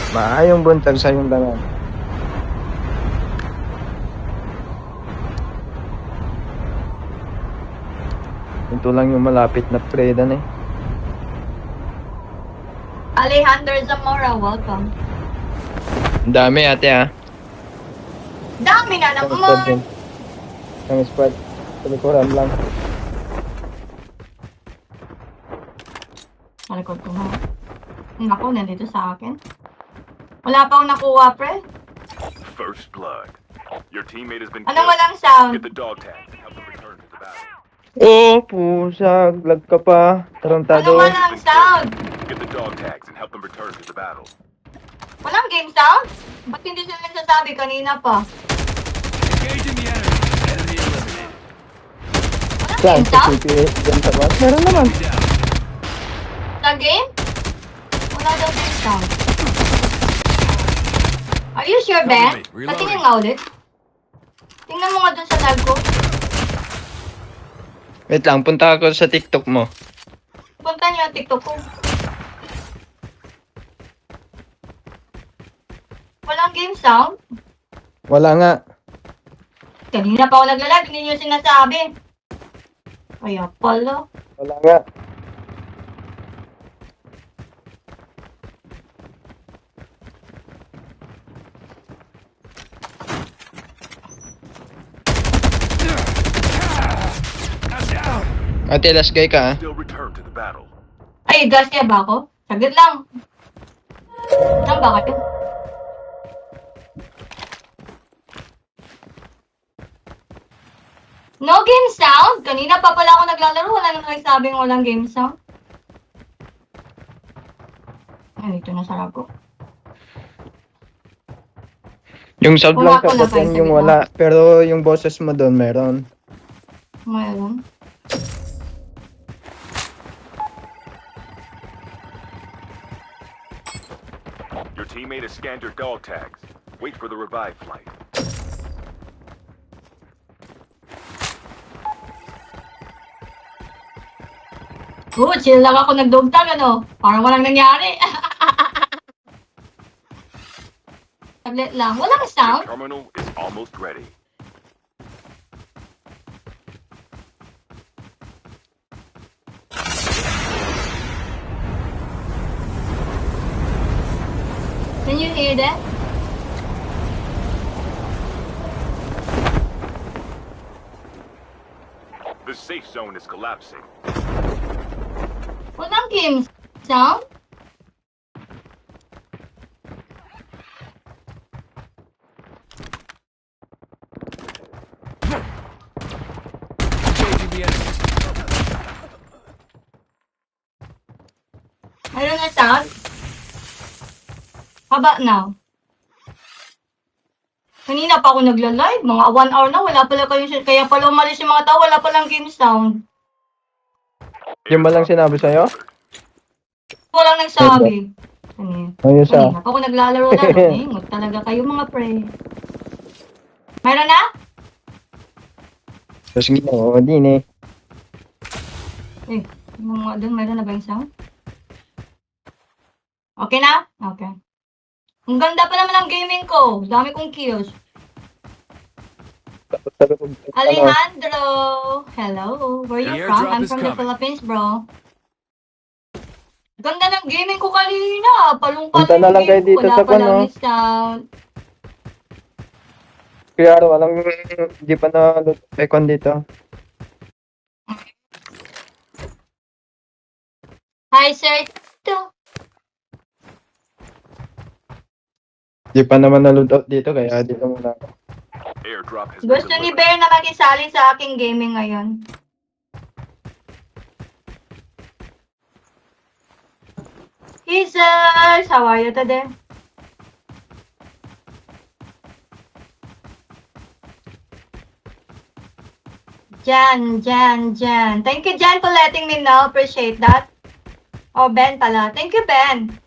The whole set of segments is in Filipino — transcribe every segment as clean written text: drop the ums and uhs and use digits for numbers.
Maayong buntag sa iyong tanan. Ito lang yung malapit na predan eh. Alejandro Zamora, welcome. Ang dami ate ah. Dami na Ang squad din. naman. Ang squad. Sa likuran lang. Malikod ko na. Ako, nandito sa akin. Wala pa akong nakuha, pre. First blood. Your teammate has been Anong killed. walang sound? Get the dog tag and help them return to the battle. Oh, pusag. Lag ka pa. Tarantado. Anong walang sound? Get the dog tags and help them return to the battle. Walang game sound? Ba't hindi sila nagsasabi kanina pa? Engaging the enemy. Enemy eliminated. Walang Saan? game Sa sound? CPA? Diyan sa bus? Meron naman. Enemy down. Sa game? Wala daw game sound. Are you sure, Ben? Cover me. Reloading. Patingin nga ulit. Tingnan mo nga dun sa lag ko. Wait lang, punta ako sa TikTok mo. Punta niyo ang TikTok ko. Walang game sound? Wala nga. Kanina pa ako naglalag, hindi niyo sinasabi. Kaya pala. Wala nga. I'm down. Ate, last guy ka ah. Still return to the battle. Ay, gas kaya ba ako? Saglit lang. Saan ba kayo? No game sound? Kanina pa pala ako naglalaro. Wala nang nagsabing walang game sound. Ay, ito na sarap ko. Yung sound Wala lang ko na tapos yan kahit yung sabi wala. Pero yung boses mo doon meron. Mayroon. Your teammate has scanned your dog tags. Wait for the revive flight. Chill lang ako nagdugtag, ano? Parang walang nangyari. Saglit lang. Walang Your sound? terminal is almost ready. Can you hear that? The safe zone is collapsing. Walang game sound? Engaging the enemy. Mayroon na sound? How about now? Kanina pa ako nagla-live. Mga 1 hour na. Wala pala kayo. Kaya pala umalis yung mga tao. Wala palang game sound. Yung ba lang sinabi sa'yo? Walang nagsabi. Kanina. Ayos ah. Kanina pa ako naglalaro na. Ingot talaga kayo mga pre. Mayroon na? Tapos ginoo, din eh. Yung mga doon, mayroon na ba yung sound? Okay na? Okay. Ang ganda pa naman ng gaming ko. Dami kong kills. Alejandro! Hello! Where The you from? airdrop I'm is from the coming. Philippines, bro. Ganda ng gaming ko kanina. Palong-palong Punta na lang kayo dito Wala sa pa lang kuno. yung sound. Kaya walang, di pa na icon dito. Hi, sir. Ito. Di pa naman na-load out dito, kaya dito muna ako. Airdrop has been Gusto ni delivered. Bear na makisali sa aking gaming ngayon. Jesus! How are you today? Jan. Thank you, Jan, for letting me know. Appreciate that. Oh, Ben pala. Thank you, Ben.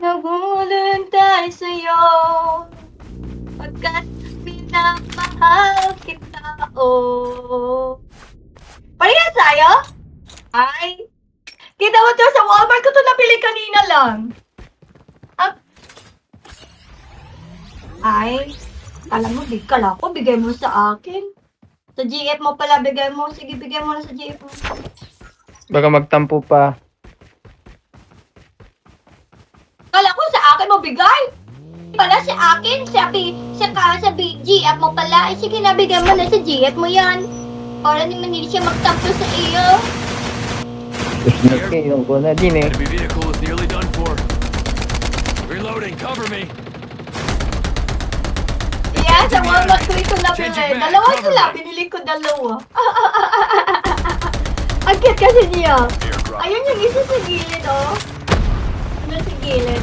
Nagulong tayo sa'yo. Pagkat minamahal kita, oh. Parehas tayo? Ay. Kita mo to sa Walmart ko to napili kanina lang. Ah. Ay. Alam mo, big kala ko. Bigay mo sa akin. Sa GF mo pala, bigay mo. Sige, bigay mo na sa GF mo. Baka magtampo pa. Kala ko sa akin mo bigay. Pala sa akin, sa GF mo pala. Eh, sige na, bigay mo na sa GF mo yan. Para naman hindi siya magtampo sa iyo. Nagkailong ko na din eh. Enemy vehicle is nearly done for. Reloading, cover me. Yeah, sa Walmart ko ito nabili. Change your back, Dalawa cover sila, me. binili ko dalawa. Ang cute kasi niya. Airdrop. Ayun yung isa sa gilid, oh. Ano sa gilid?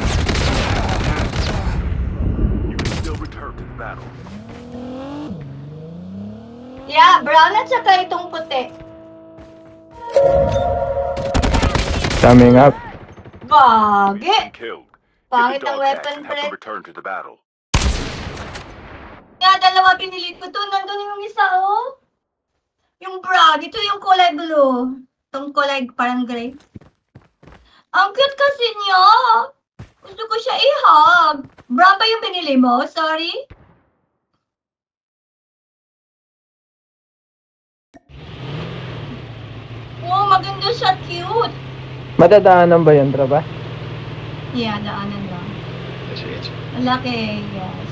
You can still return to the battle. Yeah, brown at saka itong puti. Coming up. Gagi! Killed. Pangit Get the ang dog weapon, tags and help pre. them return to the battle. Kaya dalawa pinili ko to. Nandun yung isa, oh. Yung brown. Ito yung kulay blue. Itong kulay parang gray. Ang cute kasi niya. Gusto ko siya i-hug. Brown ba yung pinili mo? Sorry. Oh, maganda siya. Cute. Madadaanan ba yun, Traba? Yeah, daanan lang. Malaki, yes.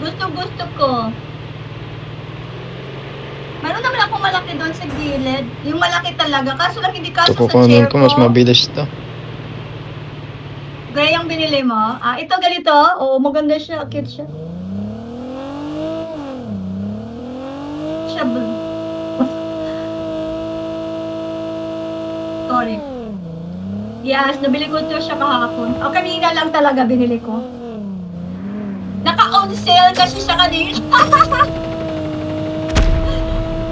Gusto ko. Meron naman akong malaki doon sa gilid. Yung malaki talaga. Kaso lang hindi kaso sa chair Kukunin ko, ko. mas mabilis to. Gray ang binili mo? Ah, ito ganito? Oo, maganda siya. Cute siya. Siya blue. Sorry. Yes, nabili ko ito siya kahapon. O, kanina lang talaga binili ko. Naka-on sale kasi siya kanina.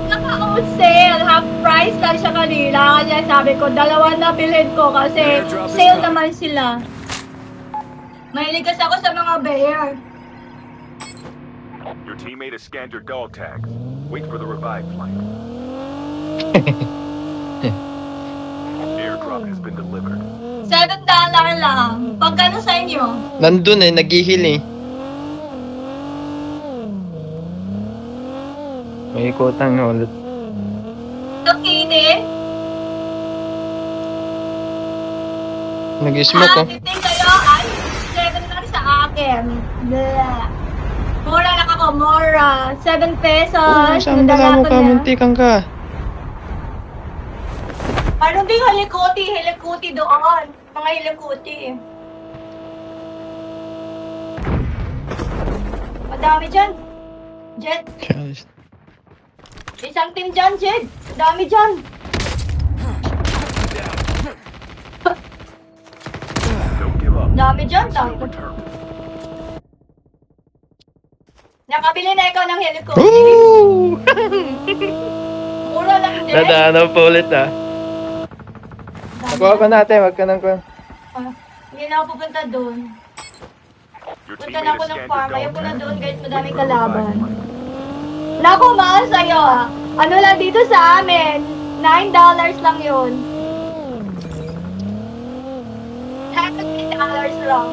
Naka-on sale. Half price lang siya kanina. Kaya sabi ko, dalawa na bilhin ko kasi sale naman sila. Mahilig kasi ako sa mga bear. Your teammate has scanned your dog tags. Wait for the revive flight. Airdrop has been delivered. $7 lang. Pagkano sa inyo? Nandun eh, naghihil eh. May ikotang na ulit. Tukini? Nag-smoke oh. Titing kayo? Ay, 7 lang sa akin. Blah. Mura lang ako, mura. 7 pesos. Oo, saan Nadala mo ko ka? na. Muntikan ka. Ano din hilikuti doon. Mga hilikuti. Madami dyan. Jet. Isang team dyan, Jet. Madami dyan. Don't give up. Dami dyan. Still Tapos. return. Nakabili na ikaw ng helicopter. Woo! Mura lang, Jet. Nadaanan pa ulit ah. Nakuha ko natin, wag ka nang kuha. Ah, hindi na ako pupunta doon. Your Punta teammate na ako has ng scanned farm. your Ayaw dog ko na tags. doon guys. Wait Madaming for the revive kalaban. flight. Naku, mahal sa'yo ah. Ano lang dito sa amin? $9 lang yun. $10 lang.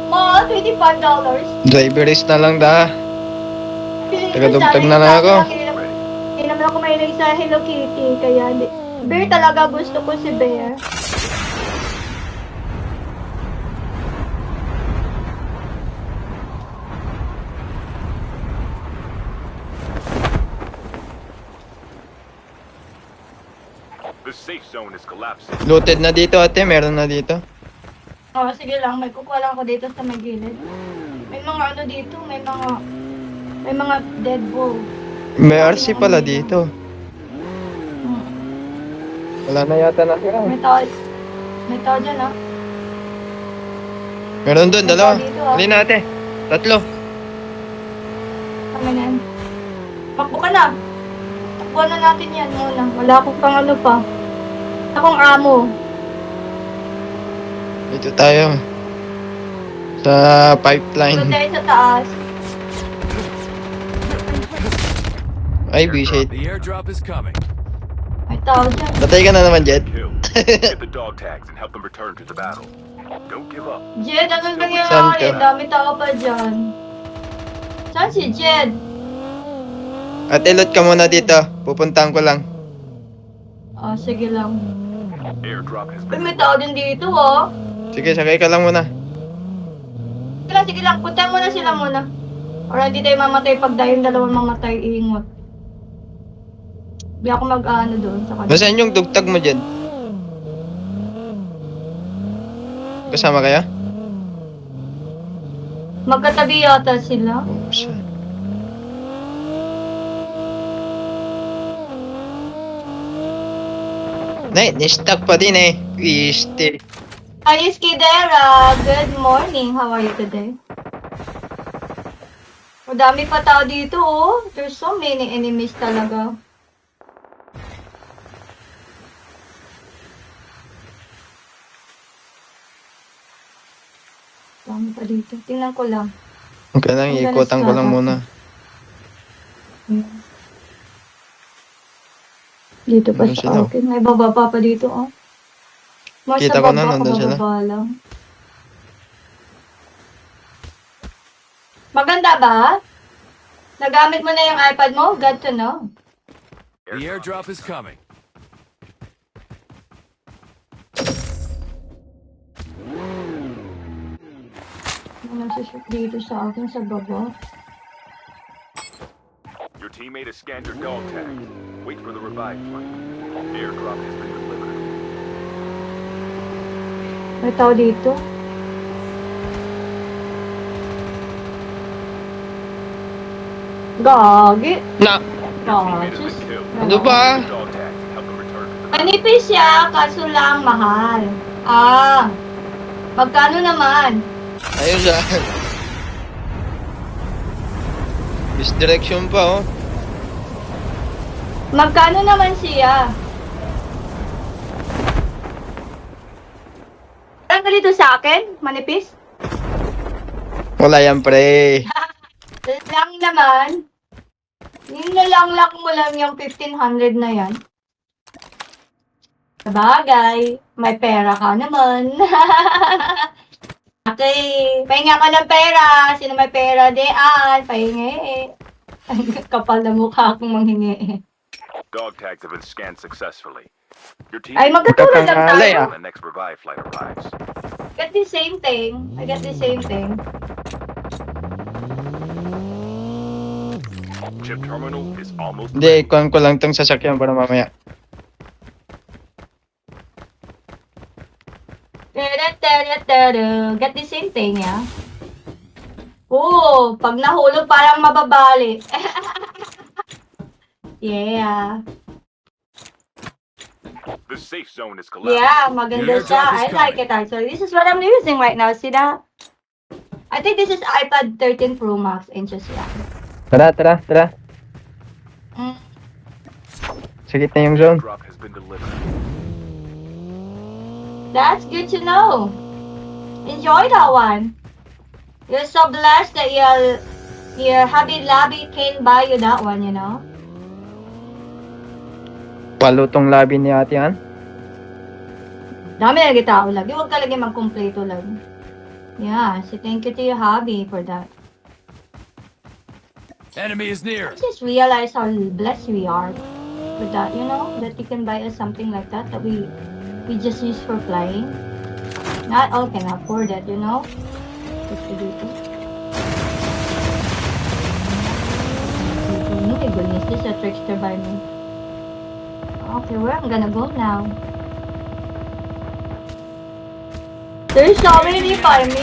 Mahal, $25. Driverist na lang da. Pili ko Tagadugtag sana na yung lang ako. dati, Hindi naman ako mahilig sa Hello Kitty. Kaya hindi. Bear talaga gusto ko si Bear. The safe zone is collapsing. Looted na dito ate, meron na dito. Oh, sige lang. May kukuha lang ako dito sa may gilid. May mga ano dito. May mga dead bull. May RC pala dito. Hmm. Wala na yata natira. May tao dyan ah. Meron doon, dalawa. Dito, ah. Hali na ate. Tatlo. Kami na yan. Takbo ka na. Takbuhan na natin yan muna. Wala akong pang ano pa. Akong amo. Dito tayo. Sa pipeline. Doon tayo sa taas. Ay, visit. The airdrop is coming. May tao dyan. Patay ka na naman, Jet. Kill. Get the dog tags and help them return to the battle. Don't give up. Jed, anong Saan nangyayari? ka? Dami tao pa dyan. Saan si Jed? Ate, loot ka muna dito. Pupuntahan ko lang. Ah, sige lang. Airdrop has Uy, been may tao din dito, oh. Sige, sakay ka lang muna. Sige lang. Puntahan muna sila muna. Or hindi tayo mamatay pag dahil dalawang mamatay, iingot. Hindi ako mag-ano doon sa kanila. Nasaan yung dugtag mo dyan? Kasama kaya? Magkatabi yata sila. Oh, saan? Nay, ni-stuck pa din eh. Piste. Hi, Skidera. Good morning. How are you today? Madami pa tao dito, oh. There's so many enemies talaga. Dami pa dito. Tingnan ko lang. Okay lang, Ang ikutan ko lang ganas muna. Dito pa Nandun sila, sa oh. akin. May bababa pa dito, oh. Mas Kita sa ko na, baba, nandun sila. kabababa lang. Maganda ba? Nagamit mo na yung iPad mo? Good to know. The airdrop is coming. Ano nagsushoot dito sa akin sa baba? Your teammate has scanned your dog tags. Wait for the revive flight. Airdrop has been delivered. May tao dito? Gagi. Na! Your teammate has Gagi. been killed. Ano ba? Get the dog tags and help them return to the battle. Manipis siya, kaso lang mahal. Ah. Magkano naman? Ayun siya. Misdirection pa, oh. Magkano naman siya? Parang ganito sa akin, manipis? Wala yan, pre. Lang naman. Yung nalanglak mo lang yung 1,500 na yan. Sabagay, may pera ka naman. Okay, pahinga ka ng pera. Sino may pera, diyan? Pahingi. Kapal na mukha akong manghingi. Dog tags have been scanned successfully. Your Ay, teammate magkatulad lang Kakangalay, tayo. ah. when the next revive flight arrives. Get the same thing. I get the same thing. Chip terminal is almost Hindi, ikuhan ko lang tong sasakyan para mamaya. Get the same thing, yeah? Oo, pag nahulog parang mababali. Yeah. The safe zone is collapsed. Yeah, maganda Your siya. job is I like it actually. This is what I'm using right now. See that? I think this is iPad 13 Pro Max inches, yeah. Tara, tara, tara. Mm. Sakit na yung zone. Airdrop has been delivered. That's good to know. Enjoy that one. You're so blessed that your Hobby Lobby can buy you that one, you know? Palutong labi ni ate yan. Dami na tao lagi. Huwag ka lagi magkumpleto lang. Yeah, so thank you to your hobby for that. Enemy is near. I just realized how blessed we are with that, you know? That you can buy us something like that that we just use for flying. Not all can afford it, you know? Just to do it. Oh my goodness, this is a trickster by me. Okay, where I'm gonna go now? There's so many by me.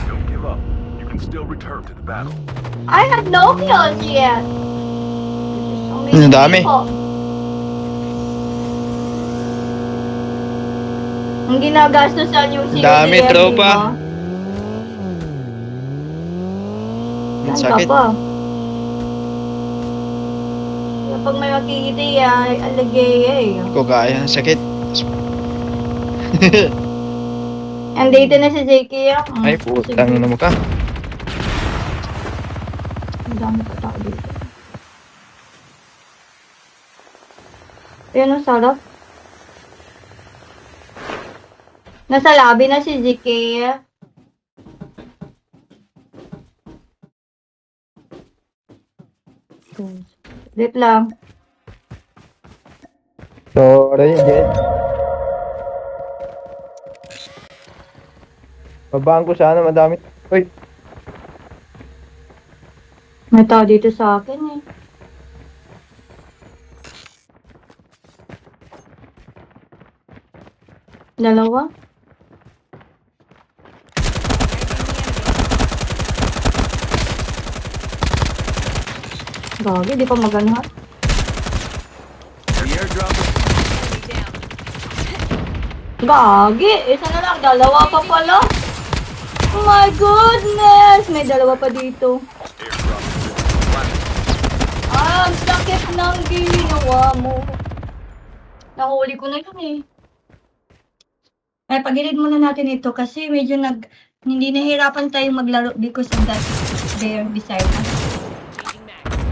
Don't give up. You can still return to the battle. I have no kills yet. There's so many Ang dami. people. Ang ginagastusan yung Ang dami, CDM, tropa. diba? Ang Saan sakit. ka pa? Kapag may makikita ay alagay eh. Ko kaya, ang sakit. Andito na si JK. Ay, putang ina mo ka. Madami pa tao dito. Ayan ang sarap. Nasa lobby na si ZK. Wait lang. Sorry, Jet. Babaan ko sana, madami. Uy, May tao dito sa akin eh. Dalawa? Gagi, di pa magana. The airdrop is Gagi, isa na lang, dalawa pa pala. Oh my goodness! May dalawa pa dito. Ang sakit ng ginawa mo. Nahuli ko na yun eh. Ay, pagilid muna natin ito kasi medyo hindi nahirapan tayong maglaro because of that there beside us.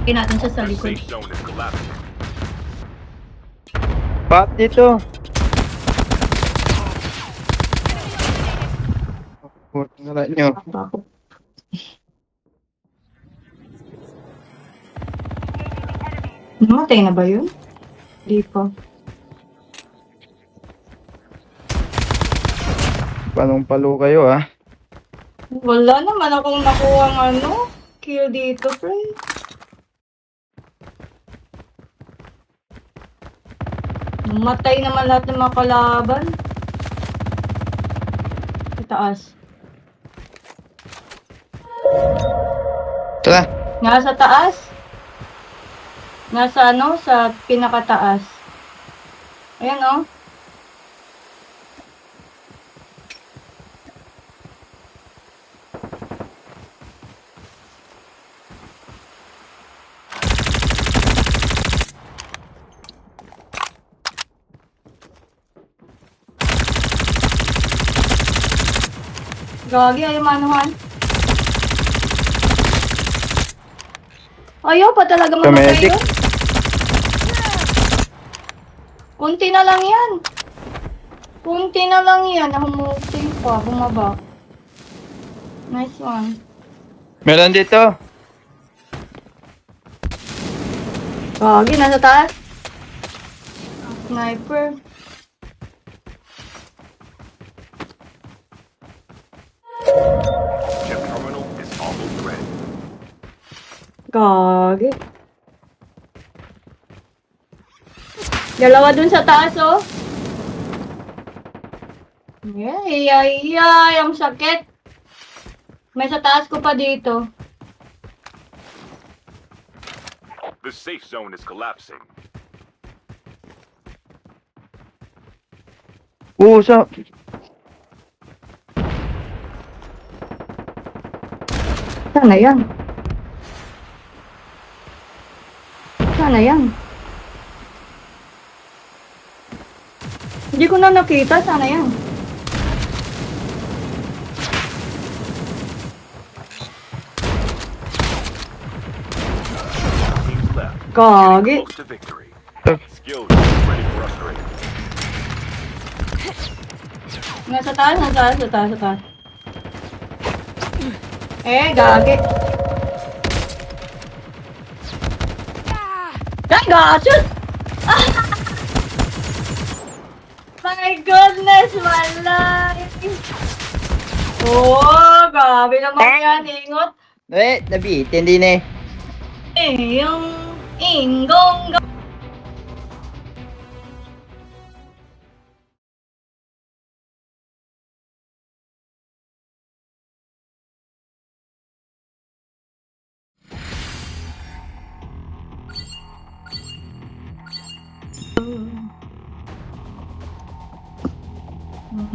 Kaya natin siya sa The likod. safe zone is collapsing. pat dito. Wala nyo. Ako. Namatay na ba yun? Di pa. Panong palo kayo, ha? Wala naman akong nakuha kill dito, friend. Namatay naman lahat ng mga kalaban. Sa taas. Tara. Nasa taas? Nasa sa pinakataas. Ayan oh. Gagi, ayaw manuhan. Ayaw pa talaga mamatay Medic. yun. Kunti na lang yan. Kunti na lang yan. Humuting pa, bumaba. Nice one. Meron dito. Gagi, nasa taas. Sniper. Chip terminal is almost ready. Gagi. Dalawa dun sa taas, oh. Ay, ang sakit. May sa taas ko pa dito. The safe zone is collapsing. Sa... Sana yan. Sana yan. Hindi ko na nakita. Sana yan. Teams left. Gagi. Close to victory. Skills ready for upgrade. Nasa taas, sa taas. Gagi. Ay, gasus! My goodness, wala. Oh, grabe naman yan, ingot. Nabitin din eh. Yung inggong